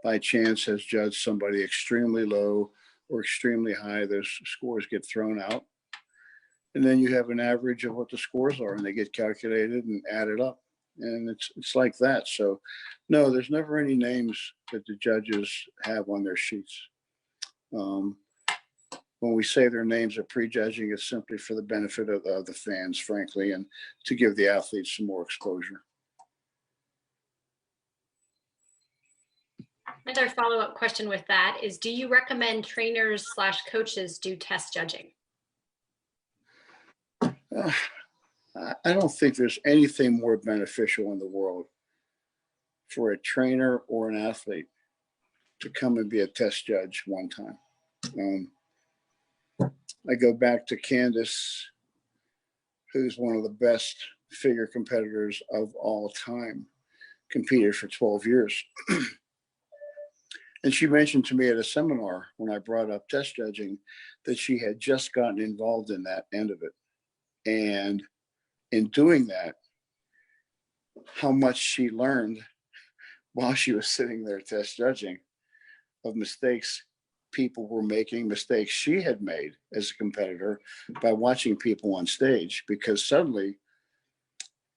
by chance has judged somebody extremely low or extremely high. Those scores get thrown out. And then you have an average of what the scores are, and they get calculated and added up. And it's like that. So no, there's never any names that the judges have on their sheets. When we say their names are prejudging, it's simply for the benefit of the fans, frankly, and to give the athletes some more exposure. Another follow-up question with that is, do you recommend trainers / coaches do test judging? I don't think there's anything more beneficial in the world for a trainer or an athlete to come and be a test judge one time. I go back to Candace who's one of the best figure competitors of all time, competed for 12 years. And she mentioned to me at a seminar when I brought up test judging that she had just gotten involved in that end of it. And in doing that, how much she learned while she was sitting there test judging of mistakes people were making, mistakes she had made as a competitor by watching people on stage, because suddenly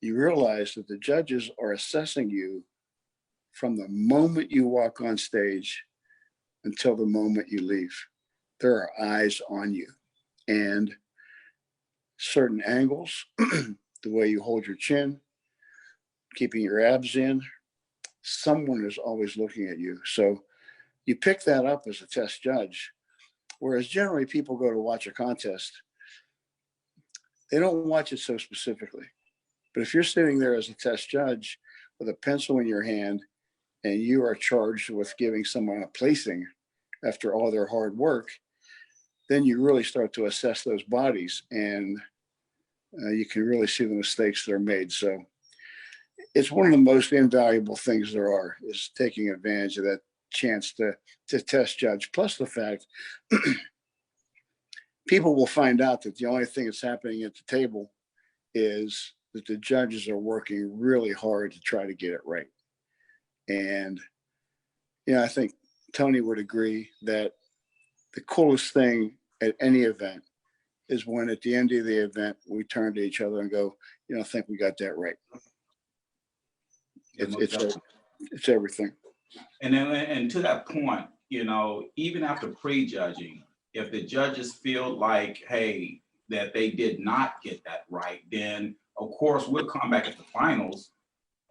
you realize that the judges are assessing you from the moment you walk on stage until the moment you leave. There are eyes on you, and certain angles, the way you hold your chin, keeping your abs in, someone is always looking at you. So you pick that up as a test judge, whereas generally people go to watch a contest, they don't watch it so specifically. But if you're sitting there as a test judge with a pencil in your hand and you are charged with giving someone a placing after all their hard work, then you really start to assess those bodies, and you can really see the mistakes that are made. So it's one of the most invaluable things there are, is taking advantage of that chance to test judge. Plus the fact people will find out that the only thing that's happening at the table is that the judges are working really hard to try to get it right. And, I think Tony would agree that the coolest thing at any event is when at the end of the event, we turn to each other and go, I think we got that right. It's everything. And to that point, even after pre-judging, if the judges feel like, hey, that they did not get that right, then of course we'll come back at the finals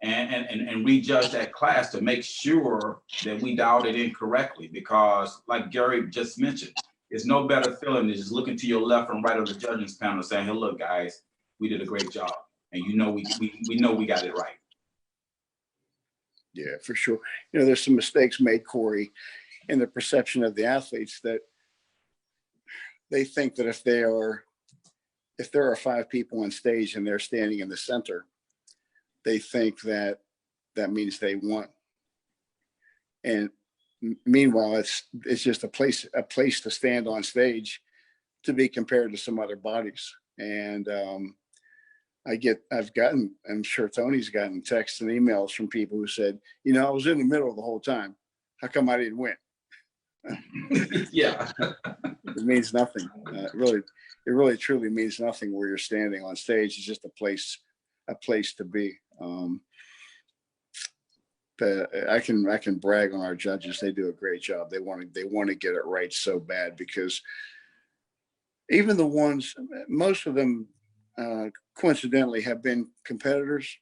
and rejudge that class to make sure that we dialed it in correctly. Because like Gary just mentioned, it's no better feeling than just looking to your left and right of the judging panel and saying, hey, look, guys, we did a great job. And we know we got it right. Yeah, for sure. There's some mistakes made, Corey, in the perception of the athletes, that they think that if there are 5 people on stage and they're standing in the center, they think that means they won. And meanwhile, it's just a place to stand on stage to be compared to some other bodies. And I'm sure Tony's gotten texts and emails from people who said, I was in the middle the whole time. How come I didn't win? Yeah. It means nothing. It really truly means nothing where you're standing on stage. It's just a place to be. But I can brag on our judges. They do a great job. They want to get it right so bad, because even the ones, most of them coincidentally have been competitors,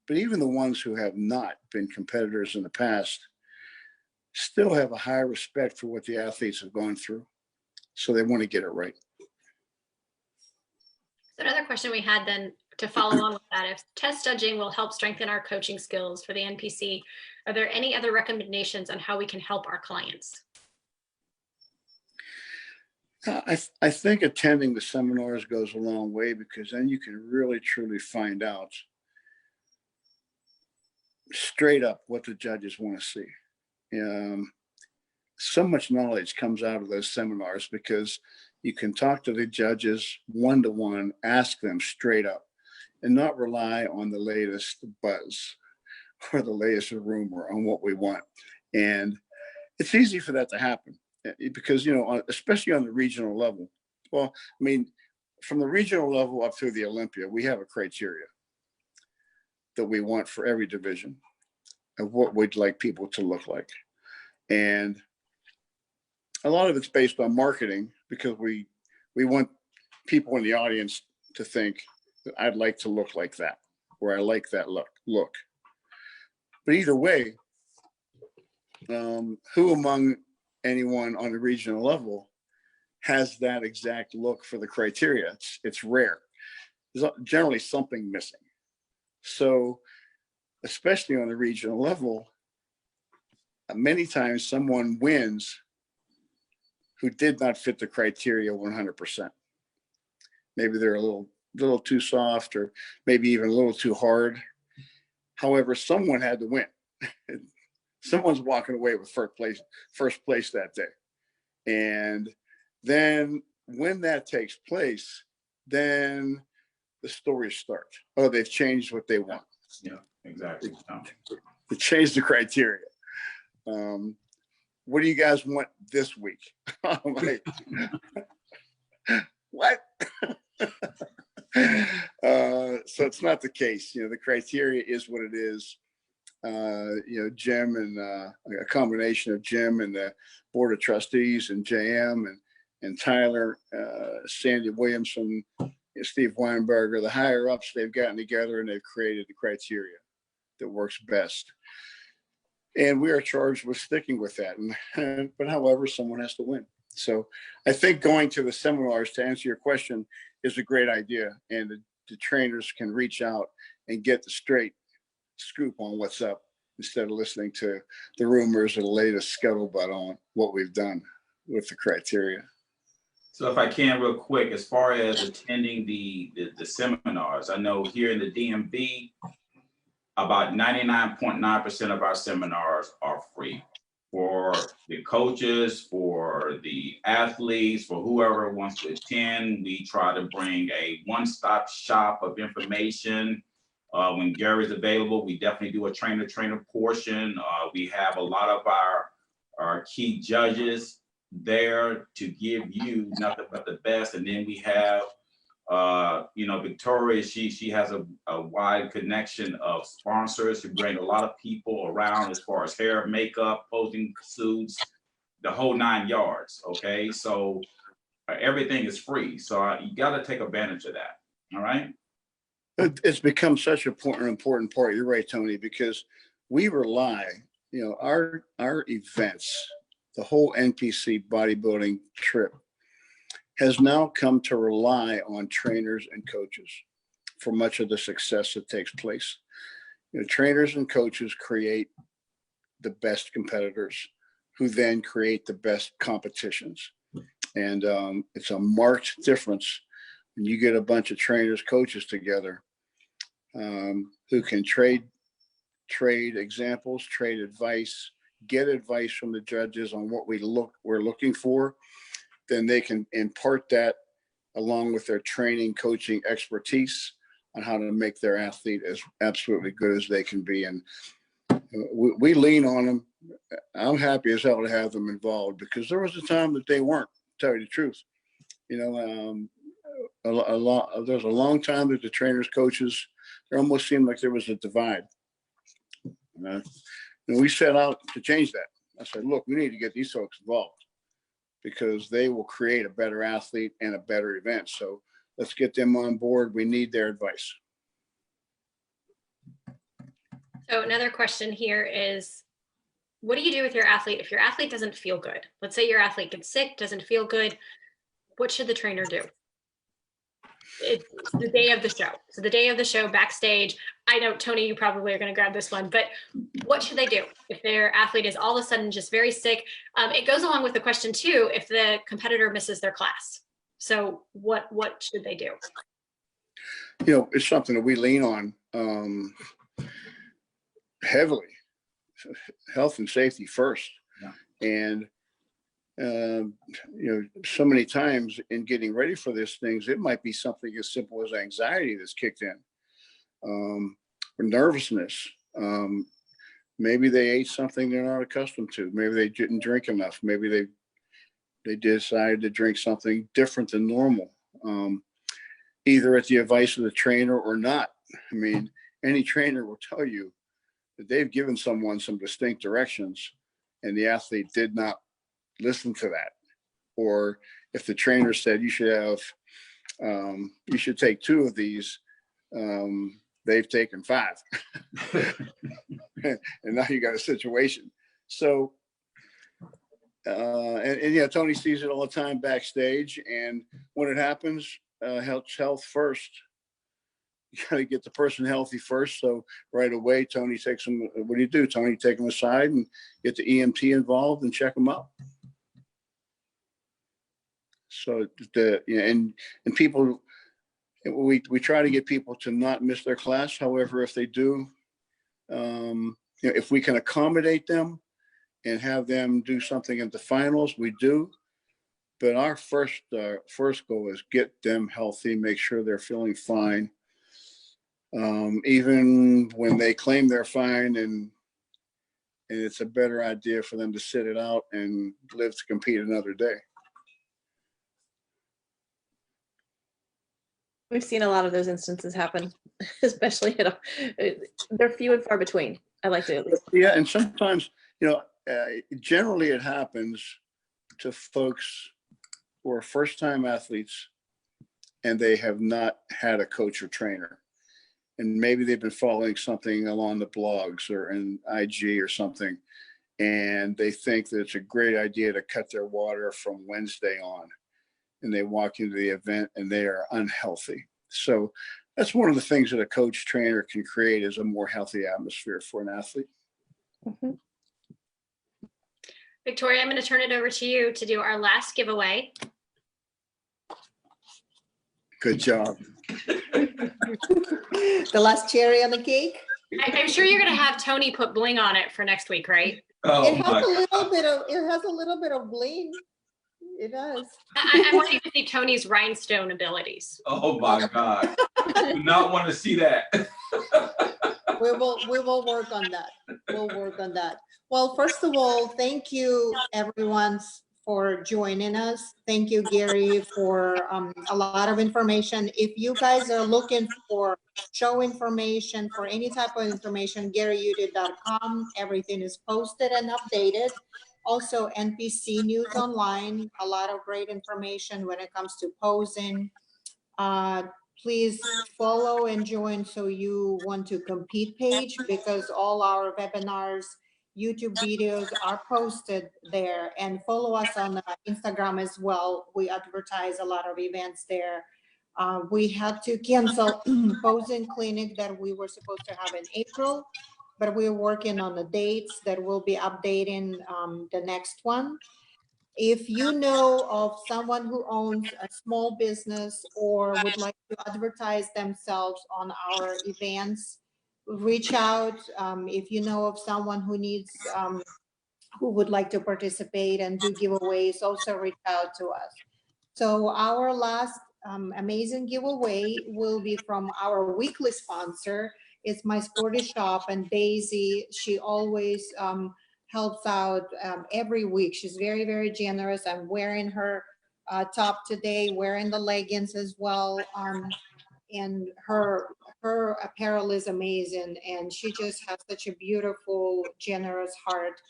but even the ones who have not been competitors in the past still have a high respect for what the athletes have gone through. So they want to get it right. So another question we had then, to follow on with that, if test judging will help strengthen our coaching skills for the NPC, are there any other recommendations on how we can help our clients? I think attending the seminars goes a long way, because then you can really truly find out straight up what the judges want to see. So much knowledge comes out of those seminars, because you can talk to the judges one-to-one, ask them straight up, and not rely on the latest buzz or the latest rumor on what we want. And it's easy for that to happen, because, especially on the regional level. Well, I mean, from the regional level up through the Olympia, we have a criteria that we want for every division of what we'd like people to look like. And a lot of it's based on marketing, because we want people in the audience to think that I'd like to look like that, or I like that look. But either way, who among anyone on the regional level has that exact look for the criteria? It's rare. There's generally something missing. So, especially on the regional level, many times someone wins who did not fit the criteria 100%. Maybe they're a little little too soft or maybe even a little too hard. However, someone had to win. Someone's walking away with first place that day. And then when that takes place, then the stories start. Oh, they've changed what they want. Yeah, exactly. They changed the criteria. What do you guys want this week? I'm like, what? So it's not the case. The criteria is what it is. Jim and a combination of Jim and the board of trustees and JM and Tyler, Sandy Williamson, Steve Weinberger, the higher ups, they've gotten together and they've created the criteria that works best. And we are charged with sticking with that. But however, someone has to win. So I think going to the seminars, to answer your question, is a great idea. And the trainers can reach out and get the straight scoop on what's up instead of listening to the rumors or the latest scuttlebutt on what we've done with the criteria. So if I can real quick, as far as attending the seminars, I know here in the DMV, about 99.9% of our seminars are free for the coaches, for the athletes, for whoever wants to attend. We try to bring a one-stop shop of information. When Gary's available, we definitely do a trainer portion. We have a lot of our key judges there to give you nothing but the best. And then we have, Victoria, she has a wide connection of sponsors who bring a lot of people around as far as hair, makeup, posing suits, the whole 9 yards. Okay, so everything is free. So you got to take advantage of that. All right. It's become such an important part. You're right, Tony, because we rely, our events, the whole NPC bodybuilding trip has now come to rely on trainers and coaches for much of the success that takes place. Trainers and coaches create the best competitors who then create the best competitions. And it's a marked difference when you get a bunch of trainers, coaches together who can trade examples, trade advice, get advice from the judges on what we're looking for. Then they can impart that along with their training, coaching expertise on how to make their athlete as absolutely good as they can be. And we lean on them. I'm happy as hell to have them involved because there was a time that they weren't, to tell you the truth. There's a long time that the trainers, coaches, it almost seemed like there was a divide. And we set out to change that. I said, look, we need to get these folks involved because they will create a better athlete and a better event. So let's get them on board. We need their advice. So another question here is, what do you do with your athlete if your athlete doesn't feel good? Let's say your athlete gets sick, doesn't feel good. What should the trainer do? It's the day of the show. So the day of the show backstage, I know, Tony, you probably are going to grab this one, but what should they do if their athlete is all of a sudden just very sick? It goes along with the question too, if the competitor misses their class. So what should they do? It's something that we lean on heavily. Health and safety first. Yeah. And so many times in getting ready for these things, it might be something as simple as anxiety that's kicked in, or nervousness. Maybe they ate something they're not accustomed to. Maybe they didn't drink enough. Maybe they decided to drink something different than normal, either at the advice of the trainer or not. I mean, any trainer will tell you that they've given someone some distinct directions and the athlete did not listen to that. Or if the trainer said you should take 2 of these, they've taken 5. And now you got a situation. So, Tony sees it all the time backstage. And when it happens, health first. You got to get the person healthy first. So right away, Tony takes them. What do you do, Tony? Take them aside and get the EMT involved and check them out. So and people, we try to get people to not miss their class. However, if they do, if we can accommodate them and have them do something at the finals, we do. But our first goal is get them healthy, make sure they're feeling fine. Even when they claim they're fine, and it's a better idea for them to sit it out and live to compete another day. We've seen a lot of those instances happen, especially they're few and far between. I like to at least. Yeah, and sometimes, generally it happens to folks who are first-time athletes and they have not had a coach or trainer. And maybe they've been following something along the blogs or in IG or something, and they think that it's a great idea to cut their water from Wednesday on. And they walk into the event and they are unhealthy. So that's one of the things that a coach trainer can create, is a more healthy atmosphere for an athlete. Mm-hmm. Victoria, I'm going to turn it over to you to do our last giveaway. Good job. The last cherry on the cake. I'm sure you're going to have Tony put bling on it for next week, right? Oh, It has a little bit of bling. It does. I'm wanting to see Tony's rhinestone abilities. Oh my God. I do not want to see that. We will work on that. We'll work on that. Well, first of all, thank you everyone for joining us. Thank you, Gary, for a lot of information. If you guys are looking for show information, for any type of information, GaryUdit.com, everything is posted and updated. Also, NPC News Online, a lot of great information when it comes to posing. Please follow and join So You Want to Compete page, because all our webinars, YouTube videos are posted there, and follow us on Instagram as well. We advertise a lot of events there. We had to cancel posing clinic that we were supposed to have in April, but we're working on the dates that we'll be updating the next one. If you know of someone who owns a small business or would like to advertise themselves on our events, reach out. If you know of someone who needs, who would like to participate and do giveaways, also reach out to us. So our last amazing giveaway will be from our weekly sponsor. It's My Sporty Shop, and Daisy, she always helps out every week. She's very, very generous. I'm wearing her top today, wearing the leggings as well. And her apparel is amazing, and she just has such a beautiful, generous heart.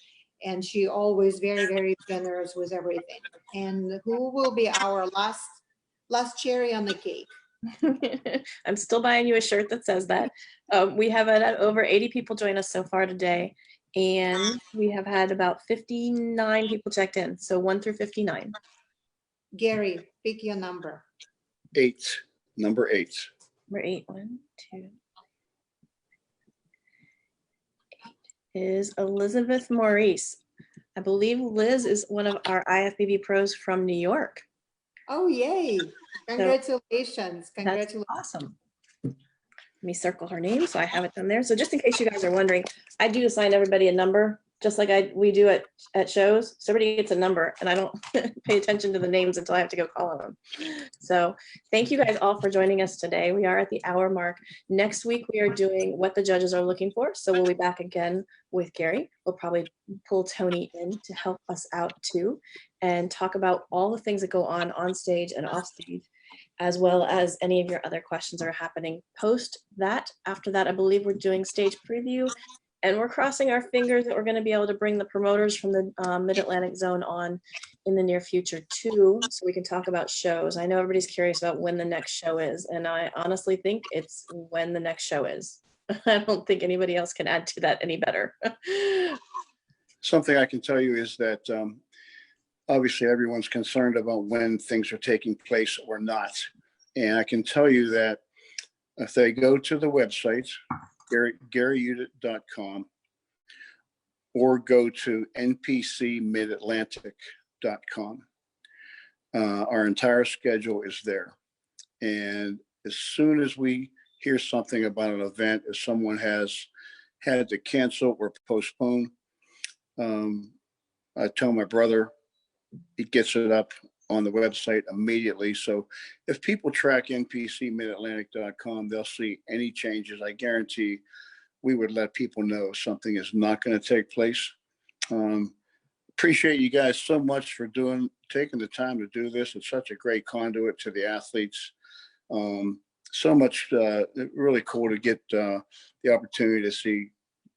And she always very, very generous with everything. And who will be our last cherry on the cake? I'm still buying you a shirt that says that. We have had over 80 people join us so far today, and we have had about 59 people checked in. So 1 through 59. Gary, pick your number. 8, number 8. Number 8. 1, 2. 8 is Elizabeth Maurice. I believe Liz is one of our IFBB pros from New York. Oh, yay. Congratulations. Congratulations. That's awesome. Let me circle her name so I have it done there. So just in case you guys are wondering, I do assign everybody a number, just like we do at shows. So everybody gets a number, and I don't pay attention to the names until I have to go call on them. So thank you guys all for joining us today. We are at the hour mark. Next week, we are doing what the judges are looking for. So we'll be back again with Gary. We'll probably pull Tony in to help us out too, and talk about all the things that go on stage and off stage, as well as any of your other questions that are happening. Post that. After that, I believe we're doing stage preview, and we're crossing our fingers that we're going to be able to bring the promoters from the Mid-Atlantic zone on in the near future too, so we can talk about shows. I know everybody's curious about when the next show is, and I honestly think it's when the next show is. I don't think anybody else can add to that any better. Something I can tell you is that obviously everyone's concerned about when things are taking place or not. And I can tell you that if they go to the website, GaryUdit.com, or go to NPC Mid-Atlantic.com, our entire schedule is there. And as soon as we hear something about an event, if someone has had to cancel or postpone, I tell my brother, he gets it up on the website immediately. So if people track npcmidatlantic.com, they'll see any changes. I guarantee we would let people know if something is not going to take place. Appreciate you guys so much for taking the time to do this. It's such a great conduit to the athletes. So much really cool to get the opportunity to see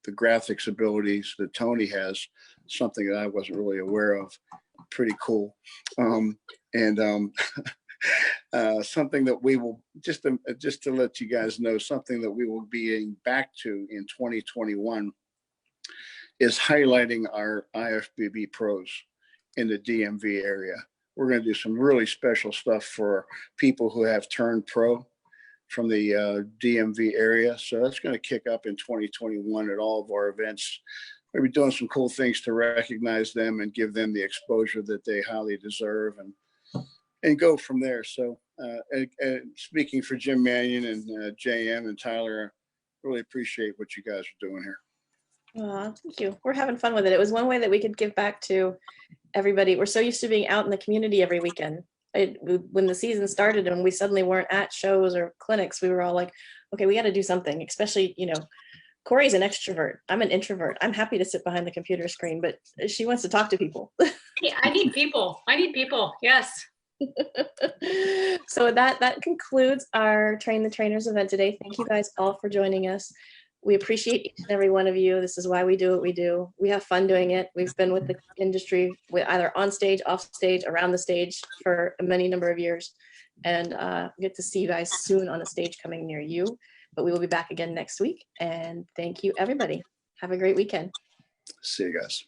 the graphics abilities that Tony has, something that I wasn't really aware of. Pretty cool. Something that we will, just to let you guys know, something that we will be getting back to in 2021 is highlighting our IFBB pros in the DMV area. We're going to do some really special stuff for people who have turned pro from the DMV area. So that's going to kick up in 2021 at all of our events. We'll be doing some cool things to recognize them and give them the exposure that they highly deserve, and go from there. So speaking for Jim Mannion and JM and Tyler, I really appreciate what you guys are doing here. Thank you. We're having fun with it. It was one way that we could give back to everybody. We're so used to being out in the community every weekend. When the season started and we suddenly weren't at shows or clinics, we were all like, okay, we got to do something, especially, Corey's an extrovert. I'm an introvert. I'm happy to sit behind the computer screen, but she wants to talk to people. Yeah, I need people. Yes. So that concludes our Train the Trainers event today. Thank you guys all for joining us. We appreciate each and every one of you. This is why we do what we do. We have fun doing it. We've been with the industry, either on stage, off stage, around the stage for a many number of years, and get to see you guys soon on a stage coming near you. But we will be back again next week. And thank you, everybody. Have a great weekend. See you guys.